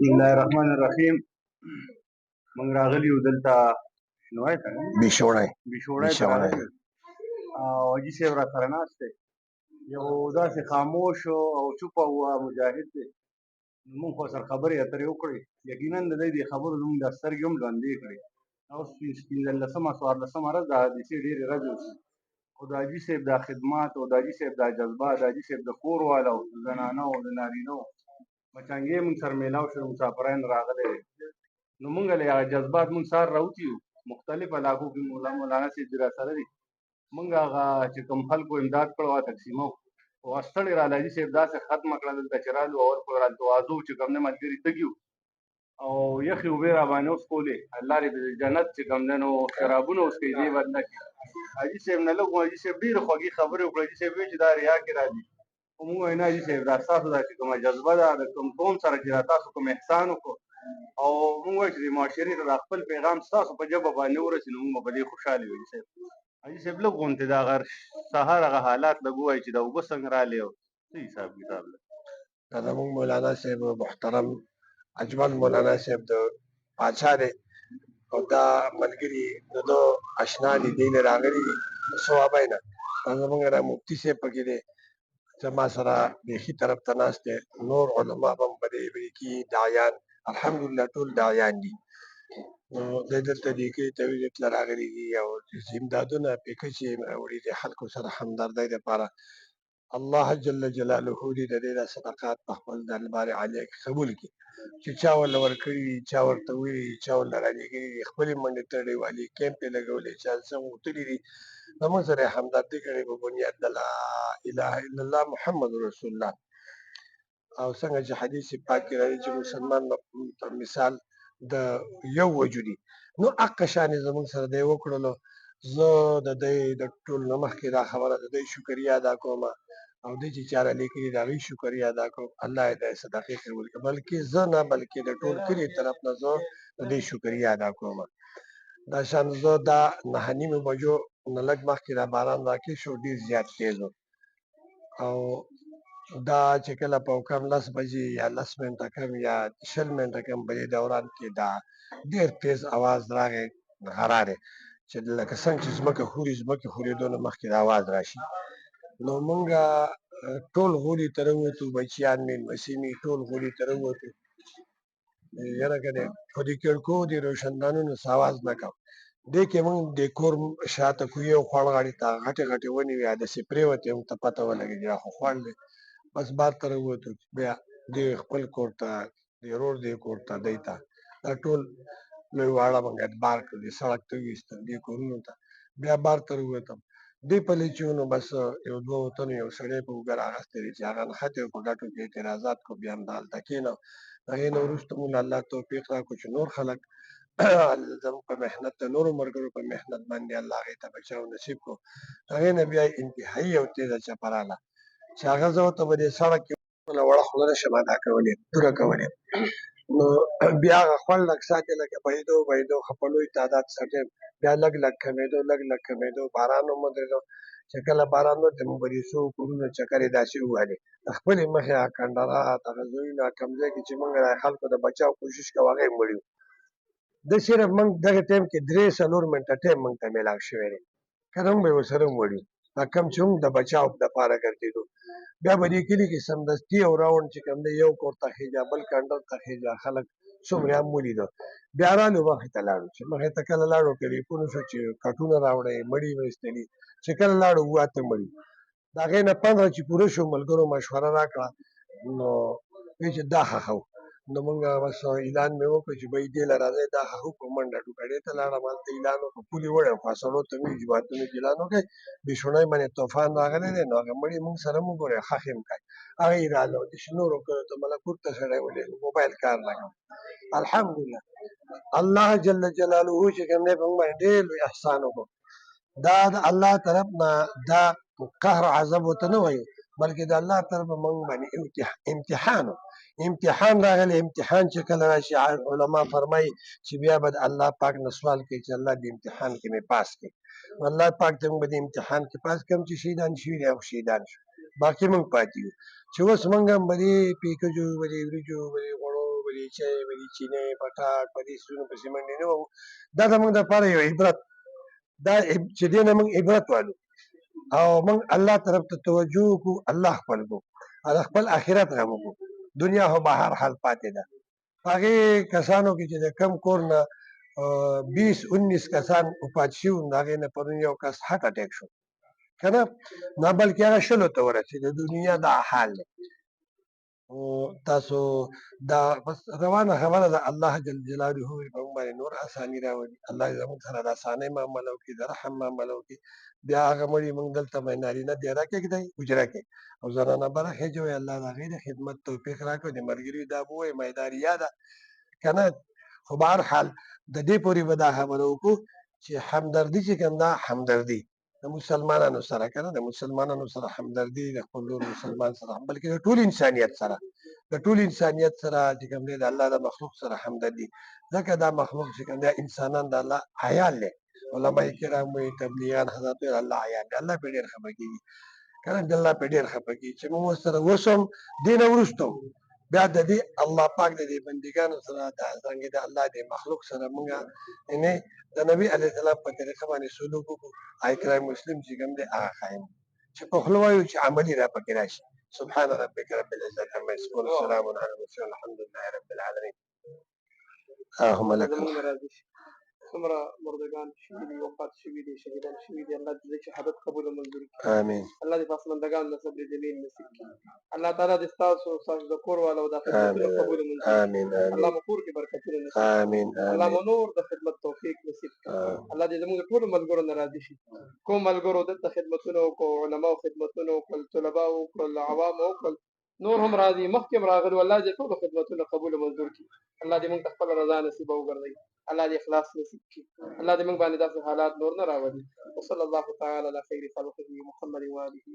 بسم الله الرحمن الرحیم. موږ راغلي یو دلته شنوای ته بشوړی ته راغلي او حاجي صاحب را سره ناست دی. یو داسې خاموش او چوپ او مجاهد دی. موږ خو سره خبرې اترې وکړې. یقینا د دې خبرو زموږ د سترګې هم ړندې کړې. اوس پنځلسمه څوارلسمه ورځ د حادثې ډېرې ورځې وشوې، خو د حاجي صاحب دا خدمات او د حاجي صاحب دا جذبه، د حاجي صاحب د کور والا او د زنانه او د نارینه بچنګې موږ سره میلاو شوي، مسافران راغلي دي. نو موږ له هغه جذبات موږ سار راوتي یو، مختلف علاقو کې مولانا صاحب را سره دي. موږ هغه چې کوم خلکو امداد کړو تقسیمو او ستړي را حاجي صاحب داسې ختمه کړه دلته چې رالو او ورکړل تواضع چې کوم نه ملګري تګیو او یخي اوبه را باندې اوس کولې. الله دې د جنت چې کوم نه نو شرابونه اوس کوي دې ورنه حاجي صاحب نه لږ حاجي صاحب ډېرې خوږې خبرې وکړې. حاجي صاحب وایي چې دا ریا کې راځي، خو موږ وایو نه حاجي صاحب دا ستاسو دا چې کومه جذبه ده د کوم قوم سره چې دا تاسو کوم احسان وکړو او موږ وایو چې د معاشرې ته د خپل پیغام ستاسو په ژبه باندې ورسي نو موږ به په دې خوشحاله یو. حاجي صاحب لږ غونډې د هغه سهار هغه حالات لږ ووایي چې دا اوبه څنګه راغلې او څه حساب کتاب ده. دا زموږ مولانا صاحب محترم اجمل مولانا صاحب د پاچا دی او دا ملګري د اشنا دي دی راغلي دي صوابای نه. دا زموږ را مفتی صاحب پکې دی، زما سره بیخي طرف ته ناست دی. نور علما به هم په دې کې داعیان الحمدلله ټول داعیان دي. نو دی دلته دې کې توجیه ته راغلي دي او امدادونه پکې چې راوړي دي خلکو سره همدردۍ دپاره. الله جل جلاله دې د دې صدقات په خپل دربار عالی قبول کړي چې چا ول ورکړي، چا ورته ویلي، چا ول راځي خپل منډه تړي والی کیمپ لګولې، چا څنګه وتلي دي. زموږ سره همدردي کړي په بنیاد د لا اله الا الله محمد رسول الله. او څنګه چې حدیث پاک کې راځي چې مسلمان په مثال د یو وجودي نو اقشان زموږ سره دی وکړلو. زه د دې د ټول نمخ کې دا خبره د دې شکریا ادا کوم او د چې چاره لیکلي دا غي شکریا ادا کوم. الله دې صدقې قبول کړي، بلکې زه نه بلکې د ټول کلی طرف نه زه د دې شکریا ادا کوم. دا شان زه دا نه نیمه بجو نه لږ مخکې دا باران راکې شو، ډیر زیات تیز او دا چې کله په کم 10 بجې یا 10 منټه کم یا 20 منټه کم په دې دوران کې دا ډیر تیز आवाज راغی غراره چې لکه څنګه چې زمکه خوري دونه مخکې د आवाज راشي. نو مونږه ټول غولي تر وته بچیان مې مسیمي ټول غولي تر وته یره کده خو دې کړکو دې روشندانونو ساواز نکاو. دې کې مونږ د کور شاته کوی او خړ غاړي تا غټه ونی ویا د سپری وته هم ته پته ولګي یا خو خړل بس بار تر وته بیا دې خپل کور ته دې روډ دې کور ته دیتا ټول نو واړه مونږ بار کړی سړک ته وستل دې کورونو ته بیا بار تر وته دې په لچونو بس یو دوه وته یو سړی په وګر اغستې چې هغه خاطر په ګټو کې اعتراضات کو بیا هم دال تکینو. هغه نو ورستو الله توفیق را کو چې نور خلک زمو په مهنت نور مرګرو په مهنت باندې الله هغه ته بچاو نصیب کو. هغه نبی انتهایی او تیزه چپراله چې هغه زو ته به سړک نه وړه خلره شماده کولې تر کولې. نو بیا خپل لک ساتل کې پیدو خپلوي تعداد سټه بیا لګ کمېدو بارانو مدرو چې کله باران وته مبریسو کورونه چکرې داسې واله خپل مخه کندرا تغزوینا کمزې کې چې موږ خلکو د بچاو کوشش کوو مړیو. د صرف موږ دغه ټیم کې 3 منټه ټیم موږ ته ملاو شوی دی کله به وسره مړیو دا کم چې موږ د بچاو د پاره ګرځېدو. بیا به دې کلی کې سمدستي او راوند چې کوم دی یو کوړه خېجا بل کندر ته خېجا خلک څومره مولي دو بیا رانو وخت ته لاړو چې مخه ته کله لاړو ټلیفون شو چې کټونه راوړې مړی وستنی چې کله لاړو واته مړی دا غینه 15 چې پوره شو ملګرو مشوره راکړه. نو چې دا خو نو مونږه بس اعلان مې وکړ چې به دې لراځي دا حکم منډه ټوکړې ته لاړه مالته اعلان وکړ پولی وړه فاصلو ته وی جواتونه اعلان وکړ به شونای باندې طوفان راغلی دی نو هغه مړي مونږ سره مونږ غوړې خخم کوي هغه ایرالو د شنو وکړ ته ملکوت ته سره ولې موبایل کار راغی. الحمدلله الله جل جلاله چې کوم نه په باندې ډېر احسان وکړ. دا د الله طرف نه دا قهر عذاب وته نه وایي بلکې د الله طرف موږ باندې امتحان راغلی. امتحان چې کله راشي علما فرمایي چې بیا به الله پاک نه سوال کوي چې الله دې امتحان کې مې پاس کړي. الله پاک ته موږ دې امتحان کې پاس کړم چې شهیدان شي او شهیدان شو باقي موږ پاتې یو چې اوس موږ هم بری پیکجو بری ورجو بری غړو ولې چای ولې چینی پټاټ په دې سونو پسې منډې نه وهو. دا زموږ دپاره یو عبرت دا چې دې نه موږ عبرت والو او موږ الله طرف ته توجه وکړو، الله خپل کړو او د خپل آخرت غم وکړو. دنیا خو به هر حال پاتې ده. په هغې کسانو کې چې د کم کور نه 20-19 کسان وفات شوي وو، د هغې نه پرون یو کس هارټ اټیک شو که نه، نه بلکې هغه 100 ته ورسېد. د دنیا دا حال دی. تاسو دا بس روانه خبره ده. الله جل جلاله په موږ باندې نور اساني راولي. الله دې زموږ سره د اسانۍ معامله وکړي، د رحم معامله وکړي. بیا هغه مړي موږ دلته نارینه دیره کېږدئ حجره کې او زنانه به راخېجوئ. الله د هغې د خدمت توفیق راکړي. د ملګري دا به ووایي مایداریا ده که نه. خو به هر حال د دې پورې به دا خبره وکړو چې همدردي چې کوم دا همدردي د مسلمانانو سره که نه، د مسلمانانو سره همدردي د خپل نور مسلمان سره بلکې د ټول انسانیت سره، د ټول انسانیت سره چې کوم دی د الله د مخلوق سره همدردي. ځکه دا مخلوق چې کوم دی انسانان د الله عیال دی. علما کرام وایي تبلیغیان حضرات وایي الله عیال دی. الله پرې ډېر خفه کېږي که نه، د الله پرې ډېر خفه کېږي چې موږ ورسره اوس هم دې نه وروسته بیا د دې الله پاک د دې بندګانو سره دا څنګه د الله د مخلوق سره موږ یعنې د نبي علیه السلام په طریقه باندې سلوک وکړو. اکرام مسلم چې کوم دی هغه قایم چې په خوله وایو چې عملي را پکې راشي. سبحان ربك رب العزة عما يصفون وسلام على المرسلين الحمد لله رب العالمين. اللهم لك الحمد. څومره مردگان شوي دي، وفات شوي دي، شهیدان شوي دي، الله دې شهادت قبول او منظور کړي. آمین. الله دې پسماندگان د صبر جمیل نصیب کړي. الله تعالی دې ستاسو د کور والو د خدمتونو قبول او منظور کړي. آمین. الله مو کور کې برکتونه نصیب کړي. آمین. الله مو نور د خدمت توفیق نصیب کړي. الله دې زموږ ټول ملګرو نه راضي شي. کوم ملګرو دلته خدمتونه وکړو، علماو خدمتونه وکړل، طلباو وکړل، عوامو وکړل، نور هم راضي، مخکې هم راغلي. الله دې ټول خدمتونه قبول او منظور کړي. الله دې موږ ته خپل رضا نصیب وګرځوي. الله دې اخلاص نصیب کړي. الله دې موږ باندې داسې حالات نور نه راولي. وصلی الله تعالی علی خیر خلقه محمد و آله